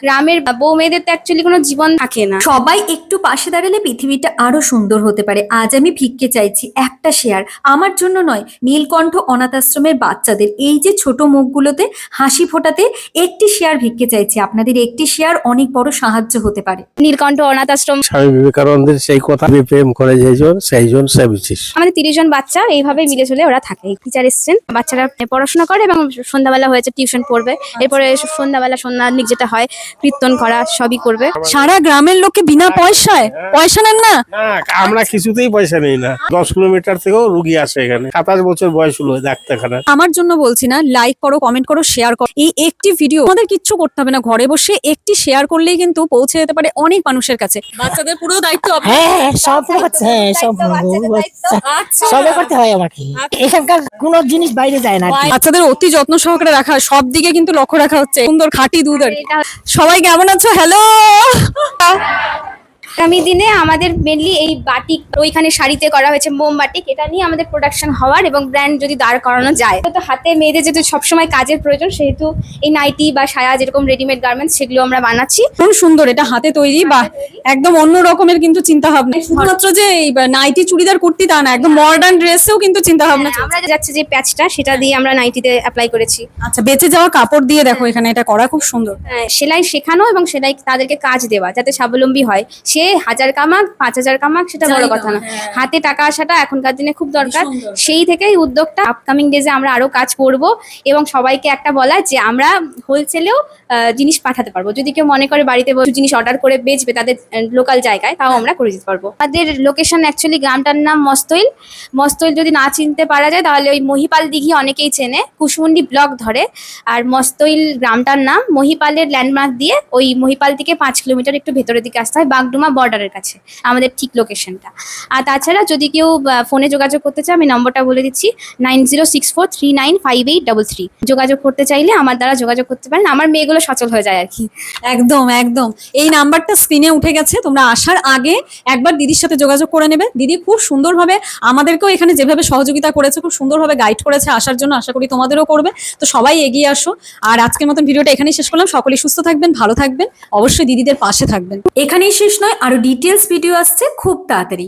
গ্রামের বউ মেয়েদের তো অ্যাকচুয়ালি কোনো জীবন থাকে না। সবাই একটু পাশে দাঁড়ালে পৃথিবীটা আরো সুন্দর হতে পারে। আজ আমি ভিক্ষে চাইছি একটা শেয়ার, আমার জন্য নয়, নীলকণ্ঠ অনাথ আশ্রমের বাচ্চাদের এই যে ছোট মুখগুলোতে হাসি ফোটাতে একটি শেয়ার ভিক্ষে চাইছি। আপনাদের একটি শেয়ার অনেক বড় সাহায্য হতে পারে। নীলকণ্ঠ অনাথ আশ্রম, স্বামী বিবেকানন্দের সেই কথা, প্রেম করে সেইজন সেবিছিস। আমাদের 30 জন বাচ্চা এইভাবে মিলে চলে ওরা থাকে। টিচার এসছেন, বাচ্চারা পড়াশোনা করে এবং সন্ধ্যাবেলা হয়েছে টিউশন পড়বে, এরপরে সন্ধ্যাবেলা সন্ধ্যার যেটা হয় কীর্তন করা সবই করবে। সারা গ্রামের লোককে বিনা পয়সায়, পয়সা নেন না? আমরা কিছুতেই পয়সা নেই না। 10 কিলোমিটার থেকেও রুগী আসে এখানে। 27 বছর বয়স হলো ডাক্তারখানা। আমার জন্য বলছি না, লাইক করো, কমেন্ট করো, শেয়ার করো। এই একটি ভিডিও আমাদের কিচ্ছু করতে হবে না, ঘরে বসে একটি শেয়ার করলেই কিন্তু পৌঁছে যেতে পারে অনেক মানুষের কাছে। বাচ্চাদের পুরো দায়িত্ব আপনার? হ্যাঁ, সব হচ্ছে, হ্যাঁ, সব সবই করতে হয় আমাকে। এখানকার কোনো জিনিস বাইরে যায় না। বাচ্চাদের অতি যত্ন সহকারে রাখা, সব দিকে কিন্তু লক্ষ্য রাখা হচ্ছে। সুন্দর খাঁটি দুধ। সবাই কেমন আছো? হ্যালো। আগামী দিনে আমাদের মেনলি এই বাটিক, ওইখানে শাড়িতে করা হয়েছে মোমবাটিক, এটা নিয়ে আমাদের প্রোডাকশন হওয়ার এবং ব্র্যান্ড যদি দাঁড় করানো যায়। তো হাতে মেয়েদের যেহেতু সবসময় কাজের প্রয়োজন, সেহেতু এই নাইটি বা সায়া যেরকম রেডিমেড গার্মেন্টস সেগুলো আমরা বানাচ্ছি। খুব সুন্দর, এটা হাতে তৈরি বা একদম অন্য রকমের কিন্তু চিন্তা ভাবনা। শুধুমাত্র যে এই নাইটি চুড়িদার কুর্তি তা না, একদম মডার্ন ড্রেসেও কিন্তু চিন্তা ভাবনা। আমরা যাচ্ছে যে প্যাচটা, সেটা দিয়ে আমরা নাইটিতে অ্যাপ্লাই করেছি। আচ্ছা, বেঁচে যাওয়া কাপড় দিয়ে দেখো এখানে এটা করা, খুব সুন্দর। হ্যাঁ, সেলাই শেখানো এবং সেলাই তাদেরকে কাজ দেওয়া যাতে স্বাবলম্বী হয়। সে 1000 কামাক 5000 কামাক সেটা বড় কথা না, হাতে টাকা আসাটা এখনকার দিনে খুব দরকার। সেই থেকেই উদ্যোগটা। আপকামিং ডেজে আমরা আরো কাজ করব এবং সবাইকে একটা বলা যে আমরা হোলসেলেও জিনিস পাঠাতে পারবো। যদি কেউ মনে করে বাড়িতে জিনিস অর্ডার করে বেচবে তাদের লোকাল জায়গায়, তাও আমরা করে দিতে পারবো। আমাদের লোকেশন অ্যাকচুয়ালি গ্রামটার নাম মস্তইল। মস্তইল যদি না চিনতে পারা যায় তাহলে ওই মহিপাল দিঘি অনেকেই চেনে, কুশমুন্ডি ব্লক ধরে। আর মস্তইল গ্রামটার নাম, মহিপালের ল্যান্ডমার্ক দিয়ে ওই মহিপাল থেকে 5 কিলোমিটার একটু ভেতরের দিকে আসতে হয়, বাগডুমা বর্ডারের কাছে আমাদের ঠিক লোকেশনটা। আর তাছাড়া যদি কেউ ফোনে যোগাযোগ করতে চায়, আমি নম্বরটা বলে দিচ্ছি, 9064395833। যোগাযোগ করতে চাইলে আমার দ্বারা যোগাযোগ করতে পারেন। আমার মেয়েগুলো সচল হয়ে যায় আর কি। একদম একদম, এই নাম্বারটা স্ক্রিনে উঠে গেছে। তোমরা আসার আগে একবার দিদির সাথে যোগাযোগ করে নেবে। দিদি খুব সুন্দরভাবে আমাদেরকেও এখানে যেভাবে সহযোগিতা করেছে, খুব সুন্দরভাবে গাইড করেছে আসার জন্য। আশা করি তোমাদেরও করবে। তো সবাই এগিয়ে আসো। আর আজকের মতন ভিডিওটা এখানেই শেষ করলাম। সকলেই সুস্থ থাকবেন, ভালো থাকবেন, অবশ্যই দিদিদের পাশে থাকবেন। এখানেই শেষ নয়, আরো ডিটেলস ভিডিও আসছে খুব তাড়াতাড়ি।